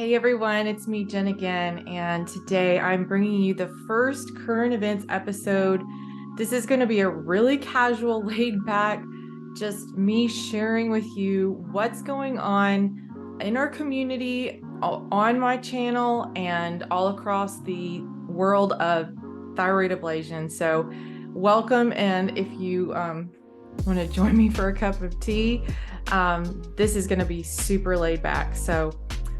Hey everyone, it's me, Jen again, and today I'm bringing you the first current events episode. This is going to be a really casual, laid back, just me sharing with you what's going on in our community, on my channel, and all across the world of thyroid ablation. So, welcome, and if you want to join me for a cup of tea, this is going to be super laid back. So,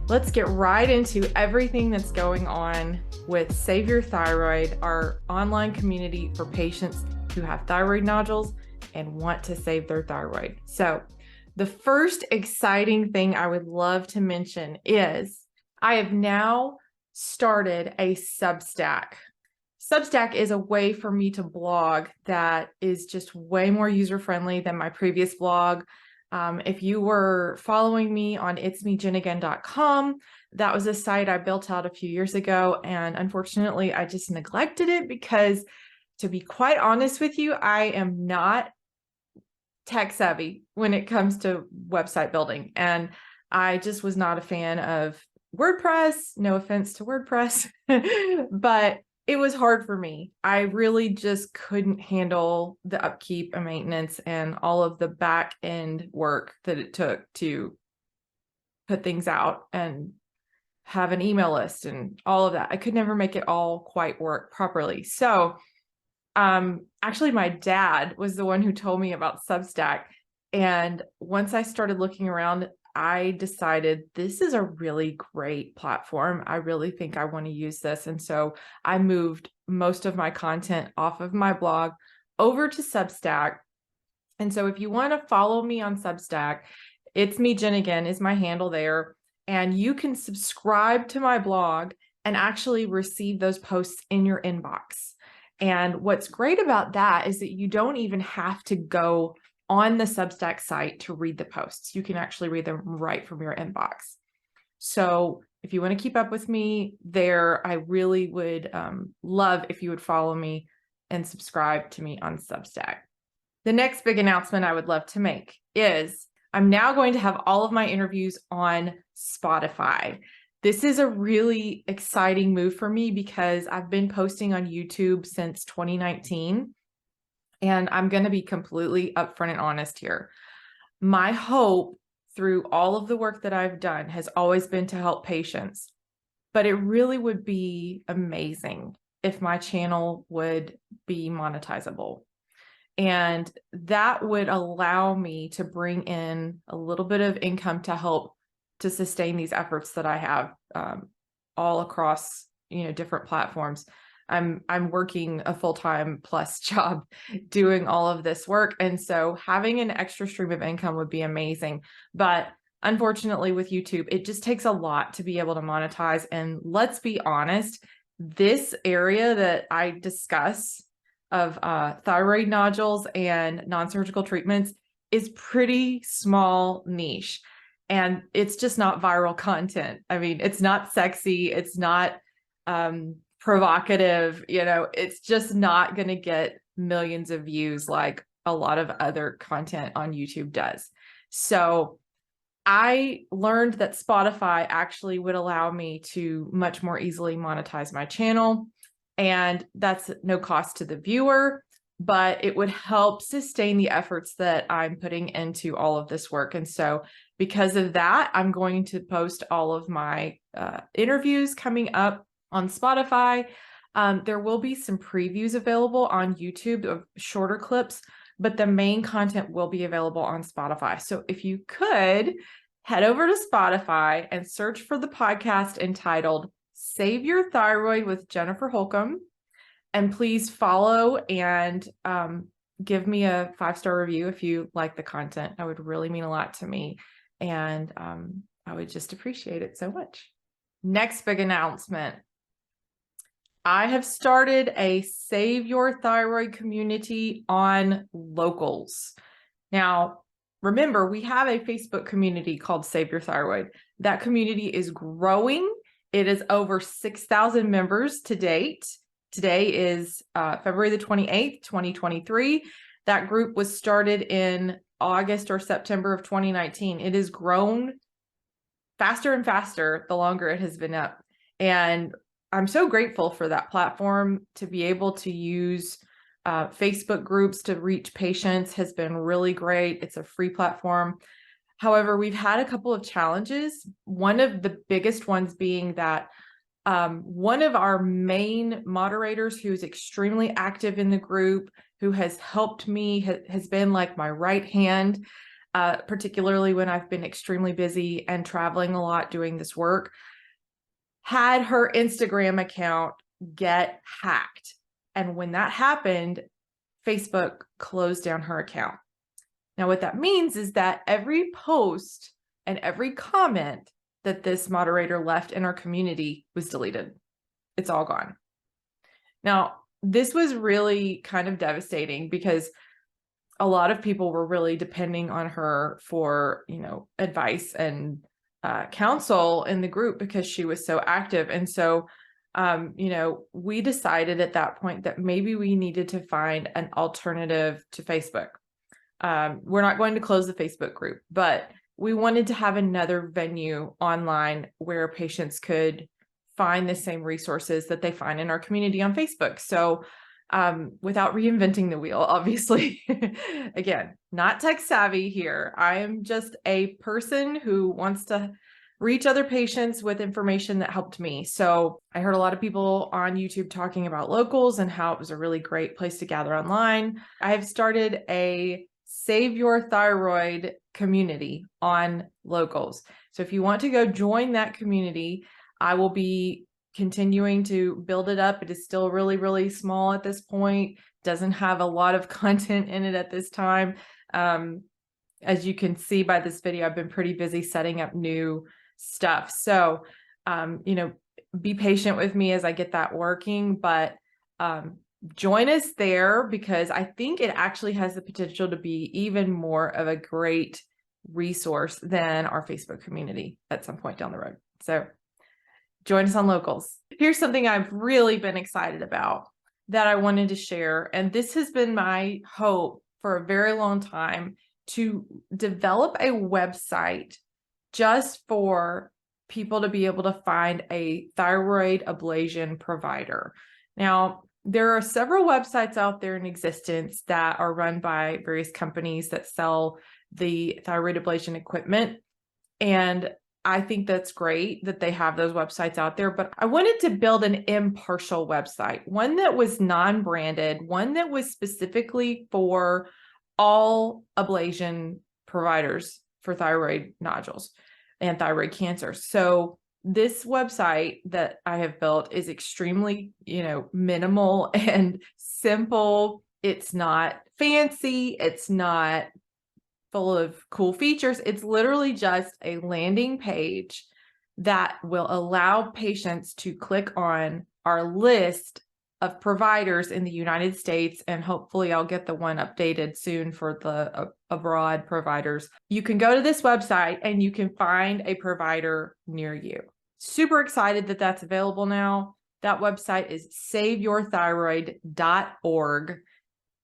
let's get right into everything that's going on with Save Your Thyroid, our online community for patients who have thyroid nodules and want to save their thyroid. So, the first exciting thing I would love to mention is I have now started a Substack. Substack is a way for me to blog that is just way more user-friendly than my previous blog. If you were following me on itsmejennagain.com, that was a site I built out a few years ago, and unfortunately, I just neglected it because, to be quite honest with you, I am not tech savvy when it comes to website building, and I just was not a fan of WordPress. No offense to WordPress, but it was hard for me. I really just couldn't handle the upkeep and maintenance and all of the back end work that it took to put things out and have an email list and all of that. I could never make it all quite work properly. So actually my dad was the one who told me about Substack. And once I started looking around, I decided this is a really great platform. I really think I want to use this. And so I moved most of my content off of my blog over to Substack. And so if you want to follow me on Substack, it's me, Jen again, is my handle there. And you can subscribe to my blog and actually receive those posts in your inbox. And what's great about that is that you don't even have to go on the Substack site to read the posts. You can actually read them right from your inbox. So if you want to keep up with me there, I really would love if you would follow me and subscribe to me on Substack. The next big announcement I would love to make is I'm now going to have all of my interviews on Spotify. This is a really exciting move for me because I've been posting on YouTube since 2019. And I'm going to be completely upfront and honest here. My hope through all of the work that I've done has always been to help patients, but it really would be amazing if my channel would be monetizable. And that would allow me to bring in a little bit of income to help to sustain these efforts that I have all across, different platforms. I'm working a full-time plus job doing all of this work. And so having an extra stream of income would be amazing. But unfortunately with YouTube, it just takes a lot to be able to monetize. And let's be honest, this area that I discuss of thyroid nodules and non-surgical treatments is pretty small niche. And it's just not viral content. I mean, it's not sexy. It's not provocative, it's just not going to get millions of views like a lot of other content on YouTube does. So I learned that Spotify actually would allow me to much more easily monetize my channel. And that's no cost to the viewer, but it would help sustain the efforts that I'm putting into all of this work. And so because of that, I'm going to post all of my interviews coming up on Spotify. There will be some previews available on YouTube of shorter clips, but the main content will be available on Spotify. So if you could head over to Spotify and search for the podcast entitled Save Your Thyroid with Jennifer Holcomb, and please follow and give me a 5-star review if you like the content. That would really mean a lot to me. And I would just appreciate it so much. Next big announcement. I have started a Save Your Thyroid community on Locals. Now, remember, we have a Facebook community called Save Your Thyroid. That community is growing. It is over 6,000 members to date. Today is February the 28th, 2023. That group was started in August or September of 2019. It has grown faster and faster the longer it has been up. And I'm so grateful for that platform. To be able to use Facebook groups to reach patients has been really great. It's a free platform. However, we've had a couple of challenges. One of the biggest ones being that one of our main moderators, who's extremely active in the group, who has helped me, has been like my right hand, particularly when I've been extremely busy and traveling a lot doing this work, had her Instagram account get hacked. And when that happened, Facebook closed down her account. Now, what that means is that every post and every comment that this moderator left in our community was deleted. It's all gone. Now, this was really kind of devastating because a lot of people were really depending on her for, advice and counsel in the group because she was so active. And so, we decided at that point that maybe we needed to find an alternative to Facebook. We're not going to close the Facebook group, but we wanted to have another venue online where patients could find the same resources that they find in our community on Facebook. So without reinventing the wheel, obviously, again, not tech savvy here. I am just a person who wants to reach other patients with information that helped me. So I heard a lot of people on YouTube talking about locals and how it was a really great place to gather online. I have started a Save Your Thyroid community on locals. So if you want to go join that community, I will be continuing to build it up. It is still really, really small at this point. Doesn't have a lot of content in it at this time. As you can see by this video, I've been pretty busy setting up new stuff. So, be patient with me as I get that working, but join us there because I think it actually has the potential to be even more of a great resource than our Facebook community at some point down the road. So join us on locals. Here's something I've really been excited about that I wanted to share. And this has been my hope for a very long time, to develop a website just for people to be able to find a thyroid ablation provider. Now, there are several websites out there in existence that are run by various companies that sell the thyroid ablation equipment. And I think that's great that they have those websites out there, but I wanted to build an impartial website, one that was non-branded, one that was specifically for all ablation providers for thyroid nodules and thyroid cancer. So this website that I have built is extremely, minimal and simple. It's not fancy. It's not full of cool features. It's literally just a landing page that will allow patients to click on our list of providers in the United States, and hopefully I'll get the one updated soon for the abroad providers. You can go to this website and you can find a provider near you. Super excited that that's available now. That website is saveyourthyroid.org.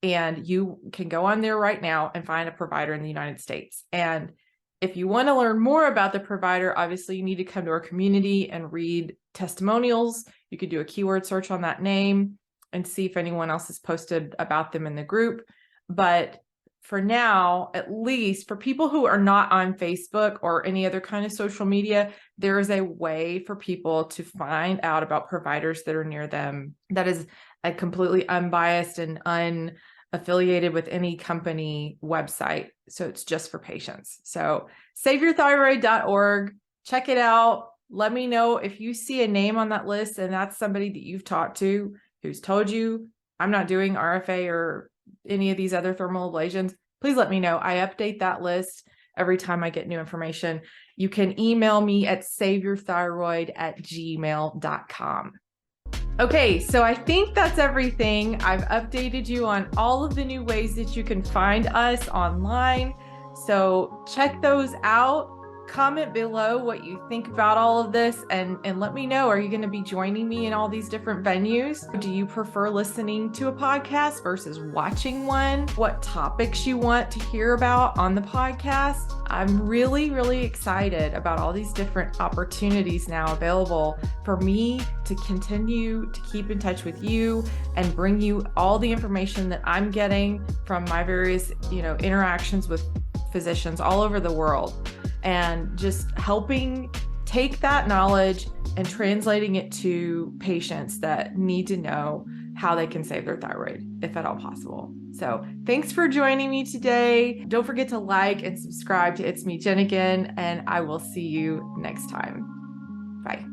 And you can go on there right now and find a provider in the United States. And if you want to learn more about the provider, obviously you need to come to our community and read testimonials. You could do a keyword search on that name and see if anyone else has posted about them in the group. But for now, at least for people who are not on Facebook or any other kind of social media, there is a way for people to find out about providers that are near them that is a completely unbiased and unaffiliated with any company website. So it's just for patients. So saveyourthyroid.org, check it out. Let me know if you see a name on that list and that's somebody that you've talked to who's told you, I'm not doing RFA or any of these other thermal ablations. Please let me know. I update that list every time I get new information. You can email me at saveyourthyroid@gmail.com. Okay, so I think that's everything. I've updated you on all of the new ways that you can find us online. So check those out. Comment below what you think about all of this and let me know, are you going to be joining me in all these different venues? Do you prefer listening to a podcast versus watching one? What topics you want to hear about on the podcast? I'm really, really excited about all these different opportunities now available for me to continue to keep in touch with you and bring you all the information that I'm getting from my various, interactions with physicians all over the world, and just helping take that knowledge and translating it to patients that need to know how they can save their thyroid, if at all possible. So thanks for joining me today. Don't forget to like and subscribe to It's Me, Jen again, and I will see you next time. Bye.